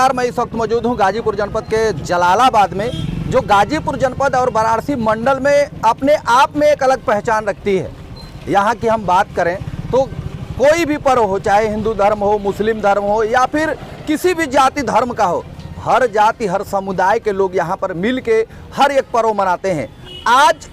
नमस्कार, मैं इस वक्त मौजूद हूं गाजीपुर जनपद के जलालाबाद में, जो गाजीपुर जनपद और वाराणसी मंडल में अपने आप में एक अलग पहचान रखती है। यहाँ की हम बात करें तो कोई भी पर्व हो, चाहे हिंदू धर्म हो, मुस्लिम धर्म हो या फिर किसी भी जाति धर्म का हो, हर जाति हर समुदाय के लोग यहाँ पर मिल के हर एक पर्व मनाते हैं। आज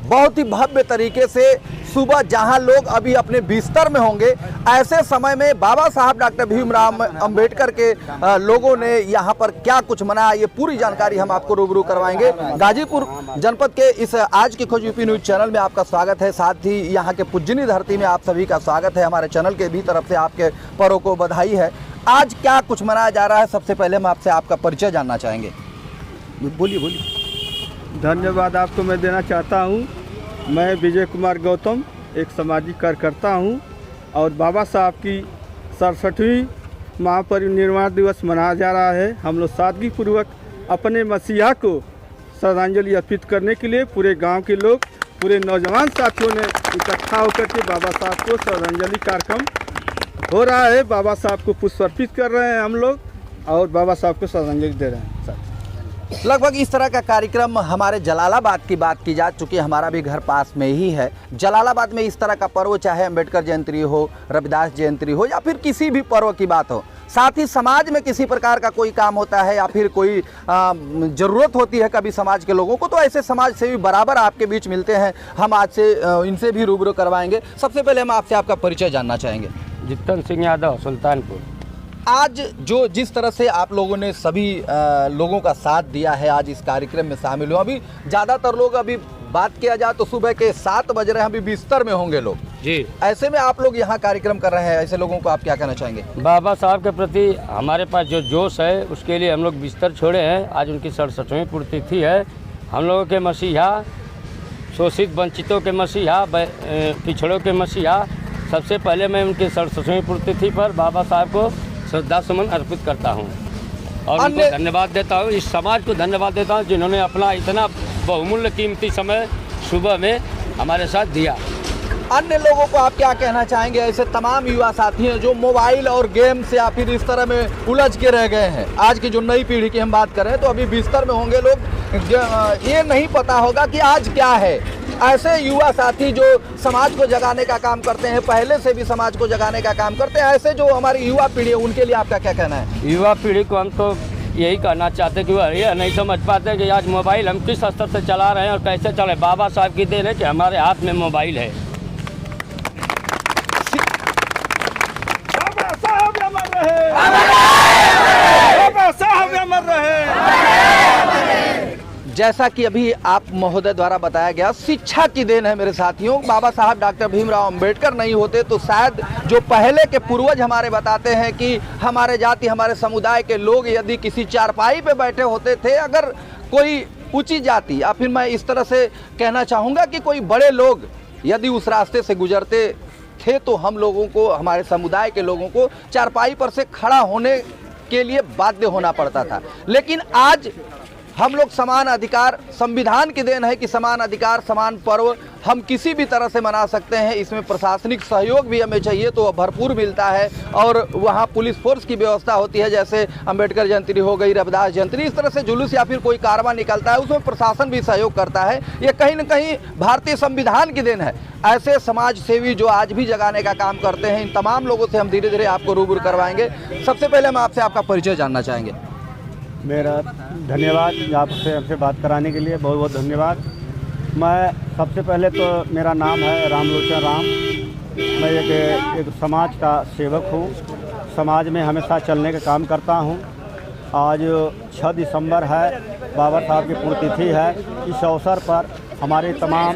बहुत ही भव्य तरीके से सुबह जहां लोग अभी अपने बिस्तर में होंगे, ऐसे समय में बाबा साहब डॉक्टर भीमराव अंबेडकर के लोगों ने यहां पर क्या कुछ मनाया, ये पूरी जानकारी हम आपको रूबरू करवाएंगे। गाजीपुर जनपद के इस आज की खोज यूपी न्यूज चैनल में आपका स्वागत है। साथ ही यहां के पूजनी धरती में आप सभी का स्वागत है। हमारे चैनल के भी तरफ से आपके पर्व को बधाई है। आज क्या कुछ मनाया जा रहा है, सबसे पहले हम आपसे आपका परिचय जानना चाहेंगे। बोलिए। धन्यवाद आपको मैं देना चाहता हूँ। मैं विजय कुमार गौतम एक सामाजिक कार्यकर्ता हूँ और बाबा साहब की 67वीं महापरिनिर्वाण दिवस मनाया जा रहा है। हम लोग सादगीपूर्वक अपने मसीहा को श्रद्धांजलि अर्पित करने के लिए पूरे गांव के लोग, पूरे नौजवान साथियों ने इकट्ठा होकर के बाबा साहब को श्रद्धांजलि कार्यक्रम हो रहा है। बाबा साहब को पुष्प अर्पित कर रहे हैं हम लोग और बाबा साहब को श्रद्धांजलि दे रहे हैं। लगभग इस तरह का कार्यक्रम हमारे जलालाबाद की बात की जा चुकी है। हमारा भी घर पास में ही है। जलालाबाद में इस तरह का पर्व, चाहे अंबेडकर जयंती हो, रविदास जयंती हो या फिर किसी भी पर्व की बात हो, साथ ही समाज में किसी प्रकार का कोई काम होता है या फिर कोई ज़रूरत होती है कभी समाज के लोगों को, तो ऐसे समाज से भी बराबर आपके बीच मिलते हैं। हम आज से इनसे भी रूबरू करवाएंगे। सबसे पहले हम आपसे आपका परिचय जानना चाहेंगे। जितन सिंह यादव, सुल्तानपुर। आज जो जिस तरह से आप लोगों ने सभी लोगों का साथ दिया है, आज इस कार्यक्रम में शामिल हो, अभी ज़्यादातर लोग, अभी बात किया जाए तो सुबह के 7 बज रहे हैं, अभी बिस्तर में होंगे लोग जी। ऐसे में आप लोग यहाँ कार्यक्रम कर रहे हैं, ऐसे लोगों को आप क्या कहना चाहेंगे? बाबा साहब के प्रति हमारे पास जो जोश है उसके लिए हम लोग बिस्तर छोड़े हैं। आज उनकी 67वीं पुण्यतिथि है। हम लोगों के मसीहा, शोषित वंचितों के मसीहा, पिछड़ों के मसीहा, सबसे पहले मैं उनकी 67वीं पुण्यतिथि पर बाबा साहब को श्रद्धा सुमन अर्पित करता हूं और उनको धन्यवाद देता हूं। इस समाज को धन्यवाद देता हूं जिन्होंने अपना इतना बहुमूल्य कीमती समय सुबह में हमारे साथ दिया। अन्य लोगों को आप क्या कहना चाहेंगे, ऐसे तमाम युवा साथी हैं जो मोबाइल और गेम से या फिर इस तरह में उलझ के रह गए हैं? आज की जो नई पीढ़ी की हम बात करें तो अभी बिस्तर में होंगे लोग, ये नहीं पता होगा कि आज क्या है। ऐसे युवा साथी जो समाज को जगाने का काम करते हैं, पहले से भी समाज को जगाने का काम करते हैं, ऐसे जो हमारी युवा पीढ़ी है उनके लिए आपका क्या कहना है? युवा पीढ़ी को हम तो यही कहना चाहते हैं कि वह यह नहीं समझ पाते कि आज मोबाइल हम किस स्तर से चला रहे हैं और कैसे चले। बाबा साहब की देन है कि हमारे हाथ में मोबाइल है। बाबा साहब अमर रहे, बाबा साहब अमर रहे। जैसा कि अभी आप महोदय द्वारा बताया गया, शिक्षा की देन है मेरे साथियों। बाबा साहब डॉक्टर भीमराव अंबेडकर नहीं होते तो शायद जो पहले के पूर्वज हमारे बताते हैं कि हमारे जाति हमारे समुदाय के लोग यदि किसी चारपाई पे बैठे होते थे, अगर कोई ऊंची जाति या फिर मैं इस तरह से कहना चाहूँगा कि कोई बड़े लोग यदि उस रास्ते से गुजरते थे तो हम लोगों को, हमारे समुदाय के लोगों को चारपाई पर से खड़ा होने के लिए बाध्य होना पड़ता था। लेकिन आज हम लोग समान अधिकार, संविधान की देन है कि समान अधिकार समान पर्व हम किसी भी तरह से मना सकते हैं। इसमें प्रशासनिक सहयोग भी हमें चाहिए तो भरपूर मिलता है और वहाँ पुलिस फोर्स की व्यवस्था होती है। जैसे अंबेडकर जयंती हो गई, रविदास जयंती, इस तरह से जुलूस या फिर कोई कारवां निकलता है, उसमें प्रशासन भी सहयोग करता है। ये कहीं न कहीं भारतीय संविधान की देन है। ऐसे समाज सेवी जो आज भी जगाने का काम करते हैं, इन तमाम लोगों से हम धीरे धीरे आपको रूबरू करवाएंगे। सबसे पहले हम आपसे आपका परिचय जानना चाहेंगे। मेरा धन्यवाद आपसे हमसे बात कराने के लिए, बहुत बहुत धन्यवाद। मैं सबसे पहले तो मेरा नाम है रामलोचन राम। मैं एक समाज का सेवक हूँ। समाज में हमेशा चलने का काम करता हूँ। आज 6 दिसंबर है, बाबा साहब की पुण्यतिथि है। इस अवसर पर हमारे तमाम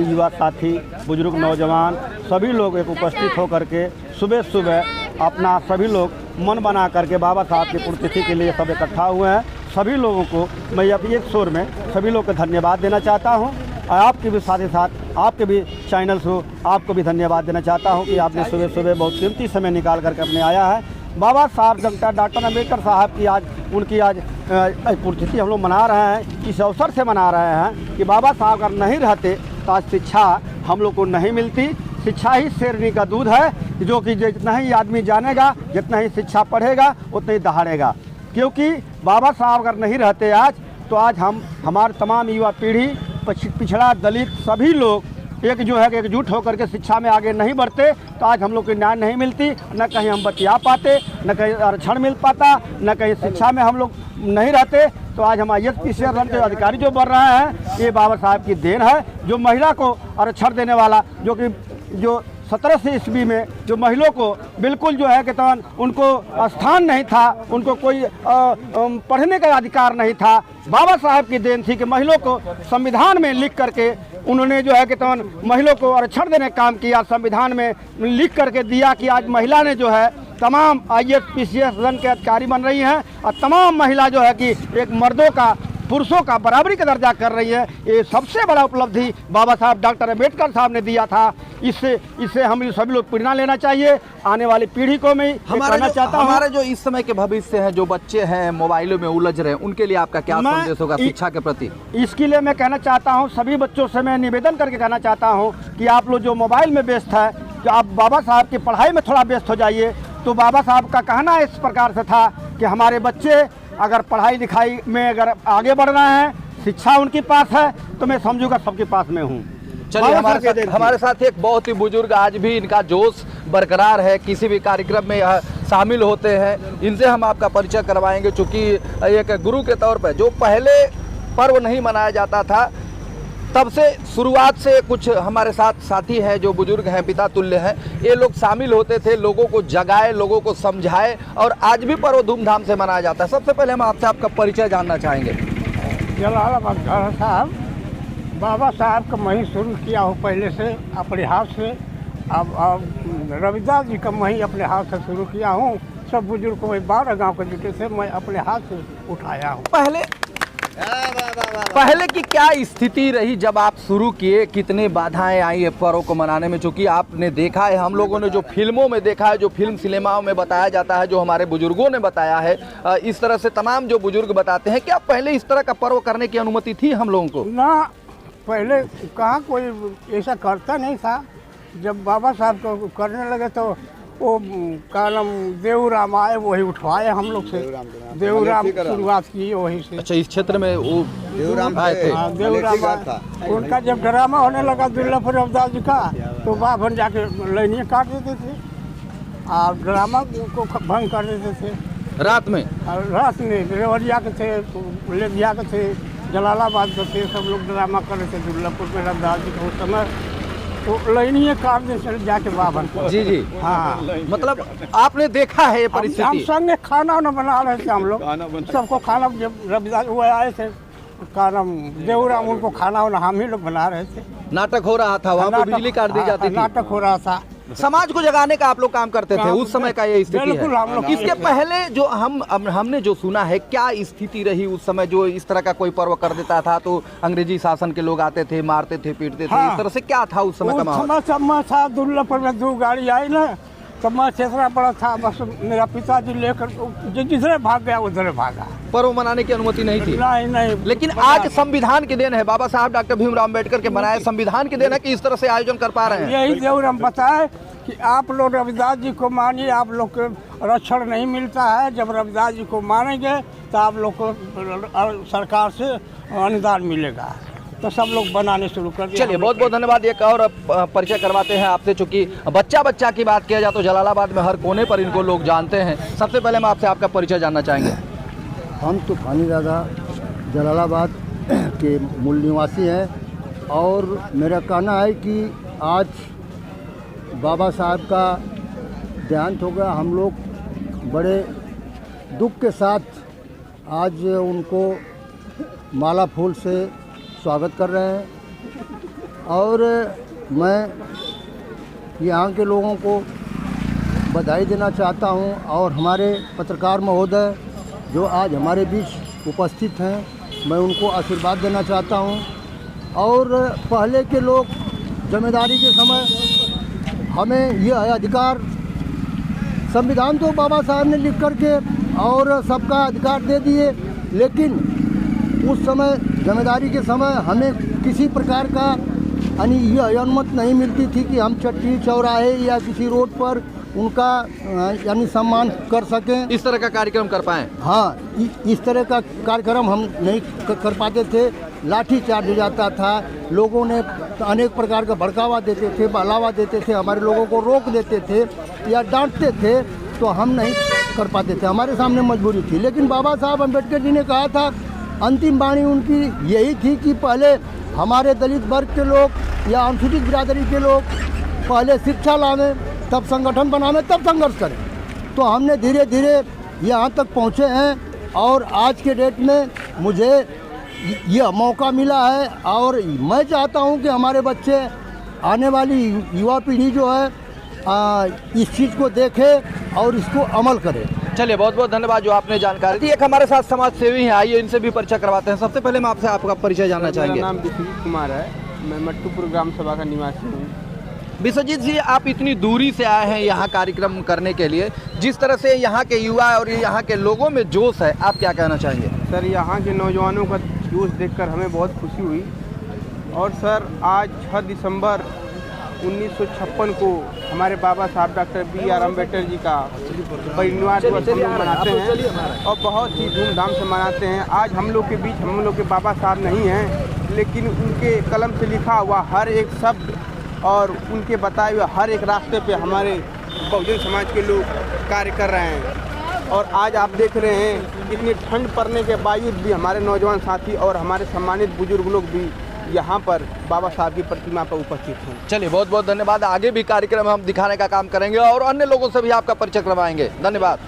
युवा साथी, बुजुर्ग, नौजवान सभी लोग एक उपस्थित होकर के सुबह सुबह अपना सभी लोग मन बना करके बाबा साहब की पुण्यतिथि के लिए सब इकट्ठा हुए हैं। सभी लोगों को मैं अब एक शोर में सभी लोग को धन्यवाद देना चाहता हूं और आपके भी साथ ही साथ आपके भी चैनल से आपको भी धन्यवाद देना चाहता हूं कि आपने सुबह सुबह बहुत कीमती समय निकाल करके अपने आया है। बाबा साहब डॉक्टर अम्बेडकर साहब की आज उनकी आज पुण्यतिथि हम लोग मना रहे हैं। इस अवसर से मना रहे हैं कि बाबा साहब अगर नहीं रहते तो आज शिक्षा हम लोग को नहीं मिलती। शिक्षा ही शेरनी का दूध है, जो कि जितना ही आदमी जानेगा, जितना ही शिक्षा पढ़ेगा, उतना ही दहाड़ेगा। क्योंकि बाबा साहब अगर नहीं रहते आज, तो आज हमारे तमाम युवा पीढ़ी, पिछड़ा, दलित सभी लोग एक जो है कि एकजुट होकर के शिक्षा में आगे नहीं बढ़ते, तो आज हम लोग को न्याय नहीं मिलती, न कहीं हम बतिया पाते, न कहीं आरक्षण मिल पाता, न कहीं शिक्षा में हम लोग नहीं रहते। तो आज हम IAS PCS रन के अधिकारी जो बन रहे हैं, ये बाबा साहब की देन है, जो महिला को आरक्षण देने वाला, जो 1700 ईस्वी में जो महिलाओं को बिल्कुल जो है कि तो उनको स्थान नहीं था, उनको कोई पढ़ने का अधिकार नहीं था, बाबा साहब की देन थी कि महिलाओं को संविधान में लिख करके उन्होंने जो है कि तो महिलाओं को आरक्षण देने का काम किया, संविधान में लिख करके दिया कि आज महिला ने जो है तमाम IAS PCS रन के अधिकारी बन रही हैं, और तमाम महिला जो है कि एक मर्दों का, पुरुषों का बराबरी का दर्जा कर रही है। ये सबसे बड़ा उपलब्धि बाबा साहब डॉक्टर अम्बेडकर साहब ने दिया था। इससे हम सभी लोग प्रेरणा लेना चाहिए। आने वाली पीढ़ी को मैं कहना चाहता हूँ, हमारे जो इस समय के भविष्य हैं, जो बच्चे हैं मोबाइलों में उलझ रहे हैं, उनके लिए आपका क्या संदेश होगा शिक्षा के प्रति? इसके लिए मैं कहना चाहता हूँ, सभी बच्चों से मैं निवेदन करके कहना चाहता हूँ कि आप लोग जो मोबाइल में व्यस्त है, तो आप बाबा साहब की पढ़ाई में थोड़ा व्यस्त हो जाइए। तो बाबा साहब का कहना इस प्रकार से था कि हमारे बच्चे अगर पढ़ाई लिखाई में अगर आगे बढ़ रहे हैं, शिक्षा उनके पास है, तो मैं समझूंगा सबके पास में हूँ। चलिए, हमारे साथ एक बहुत ही बुजुर्ग, आज भी इनका जोश बरकरार है, किसी भी कार्यक्रम में यह शामिल होते हैं। इनसे हम आपका परिचय करवाएंगे, चूँकि एक गुरु के तौर पर जो पहले पर्व नहीं मनाया जाता था, तब से शुरुआत से कुछ हमारे साथ साथी हैं जो बुजुर्ग हैं, पिता तुल्य हैं, ये लोग शामिल होते थे, लोगों को जगाए, लोगों को समझाए, और आज भी पर्व धूमधाम से मनाया जाता है। सबसे पहले हम आपसे आपका परिचय जानना चाहेंगे। जलालाबाद साहब, बाबा साहब का मैं शुरू किया हूँ पहले से अपने हाथ से। अब रविदास जी का मैं अपने हाथ से शुरू किया हूँ। सब बुजुर्ग को 12 गाँव के जुटे से मैं अपने हाथ से उठाया हूँ। पहले की क्या स्थिति रही जब आप शुरू किए? कितनी बाधाएं आई है पर्व को मनाने में? चूँकि आपने देखा है, हम लोगों ने जो फिल्मों में देखा है, जो फिल्म सिनेमाओं में बताया जाता है, जो हमारे बुजुर्गों ने बताया है, इस तरह से तमाम जो बुजुर्ग बताते हैं, क्या पहले इस तरह का पर्व करने की अनुमति थी हम लोगों को? ना, पहले कहाँ कोई ऐसा करता नहीं था। जब बाबा साहब को करने लगे तो वो का नाम देवराम आए, वही उठवाए हम लोग से। देवराम शुरुआत की वही से। अच्छा, इस क्षेत्र में वो देवराम आए थे? हाँ, देवराम आए। उनका जब ड्रामा होने लगा दुर्लभपुर रविदास जी का, तो बाभन जाके लाइनियाँ काट देते थे और ड्रामा को भंग कर देते थे रात में। रात में रेवरिया के थे, लेधिया के थे, जलालाबाद के थे, सब लोग ड्रामा कर रहे थे दुर्लभपुर में रविदास जी को। उस समय तो लाइनियाँ काट दे चले जाके बाभन। जी जी, हाँ, मतलब आपने देखा है ये हम परिस्थिति? संगे खाना न बना रहे थे हम लोग, सबको खाना। जब रविदास वो आए थे, का नाम देवराम, उनको खाना वाना हम ही लोग बना रहे थे। नाटक हो रहा था वहाँ पे, बिजली काट दी जाती थी, नाटक हो रहा था। समाज को जगाने का आप लोग काम करते थे उस समय का? ये स्थिति बिल्कुल हम लोग। इसके पहले जो हमने जो सुना है, क्या स्थिति रही उस समय? जो इस तरह का कोई पर्व कर देता था तो अंग्रेजी शासन के लोग आते थे, मारते थे, पीटते थे, इस तरह से क्या था उस समय का माहौल? समय था दुर्लभपुर में 2 गाड़ी आई ना, तो मैं चेतरा पड़ा था। बस मेरा पिताजी लेकर जिधर भाग गया उधर भागा। पर्व मनाने की अनुमति नहीं थी? नहीं। लेकिन आज संविधान की देन है, बाबा साहब डॉक्टर भीमराव अम्बेडकर के बनाए संविधान की देन है कि इस तरह से आयोजन कर पा रहे हैं। यही देवराम बताए कि आप लोग रविदास जी को मानिए, आप लोग को आरक्षण नहीं मिलता है। जब रविदास जी को मानेंगे तो आप लोग को सरकार से अनुदान मिलेगा। तो सब लोग बनाने शुरू कर दिए। चलिए, बहुत बहुत धन्यवाद। एक और परिचय करवाते हैं आपसे, चूँकि बच्चा की बात किया जाए तो जलालाबाद में हर कोने पर इनको लोग जानते हैं। सबसे पहले हम आपसे आपका परिचय जानना चाहेंगे। हम तूफानी दादा जलालाबाद के मूल निवासी हैं, और मेरा कहना है कि आज बाबा साहब का देहांत हो गया। हम लोग बड़े दुख के साथ आज उनको माला फूल से स्वागत कर रहे हैं, और मैं यहाँ के लोगों को बधाई देना चाहता हूँ। और हमारे पत्रकार महोदय जो आज हमारे बीच उपस्थित हैं, मैं उनको आशीर्वाद देना चाहता हूँ। और पहले के लोग जमींदारी के समय हमें यह अधिकार, संविधान तो बाबा साहब ने लिख करके और सबका अधिकार दे दिए, लेकिन उस समय जमींदारी के समय हमें किसी प्रकार का यह अनुमति नहीं मिलती थी कि हम चट्टी चौराहे या किसी रोड पर उनका यानी सम्मान कर सकें। इस तरह का कार्यक्रम कर पाएँ। हाँ, इस तरह का कार्यक्रम हम नहीं कर पाते थे। लाठी चार्ज हो जाता था, लोगों ने अनेक प्रकार का भड़कावा देते थे, बहलावा देते थे, हमारे लोगों को रोक देते थे या डांटते थे, तो हम नहीं कर पाते थे, हमारे सामने मजबूरी थी। लेकिन बाबा साहब अम्बेडकर जी ने कहा था, अंतिम वाणी उनकी यही थी कि पहले हमारे दलित वर्ग के लोग या अनुसूचित बिरादरी के लोग पहले शिक्षा लावें, तब संगठन बनावें, तब संघर्ष करें। तो हमने धीरे धीरे यहाँ तक पहुँचे हैं और आज के डेट में मुझे यह मौका मिला है और मैं चाहता हूँ कि हमारे बच्चे, आने वाली युवा पीढ़ी जो है इस चीज़ को देखे और इसको अमल करे। चलिए, बहुत बहुत धन्यवाद जो आपने जानकारी दी। एक हमारे साथ समाज सेवी हैं, आइए इनसे भी परिचय करवाते हैं। सबसे पहले मैं आपसे आपका परिचय जानना चाहेंगे। मेरा नाम विश्वजीत कुमार है, मैं मट्टूपुर ग्राम सभा का निवासी हूँ। विश्वजीत जी, आप इतनी दूरी से आए हैं यहाँ कार्यक्रम करने के लिए, जिस तरह से यहाँ के युवा और यहाँ के लोगों में जोश है, आप क्या कहना चाहेंगे? सर, यहाँ के नौजवानों का जोश देखकर हमें बहुत खुशी हुई। और सर, आज 6 दिसंबर 1956 को हमारे बाबा साहब डॉक्टर B.R. अम्बेडकर जी का परिनिर्वाण दिवस हम लोग मनाते हैं और बहुत ही धूमधाम से मनाते हैं। आज हम लोग के बीच हम लोग के बाबा साहब नहीं हैं, लेकिन उनके कलम से लिखा हुआ हर एक शब्द और उनके बताए हुए हर एक रास्ते पे हमारे बहुजन समाज के लोग कार्य कर रहे हैं। और आज आप देख रहे हैं, इतनी ठंड पड़ने के बावजूद भी हमारे नौजवान साथी और हमारे सम्मानित बुजुर्ग लोग भी यहाँ पर बाबा साहब की प्रतिमा पर उपस्थित हैं। चलिए, बहुत बहुत धन्यवाद। आगे भी कार्यक्रम हम दिखाने का काम करेंगे और अन्य लोगों से भी आपका परिचय करवाएंगे। धन्यवाद।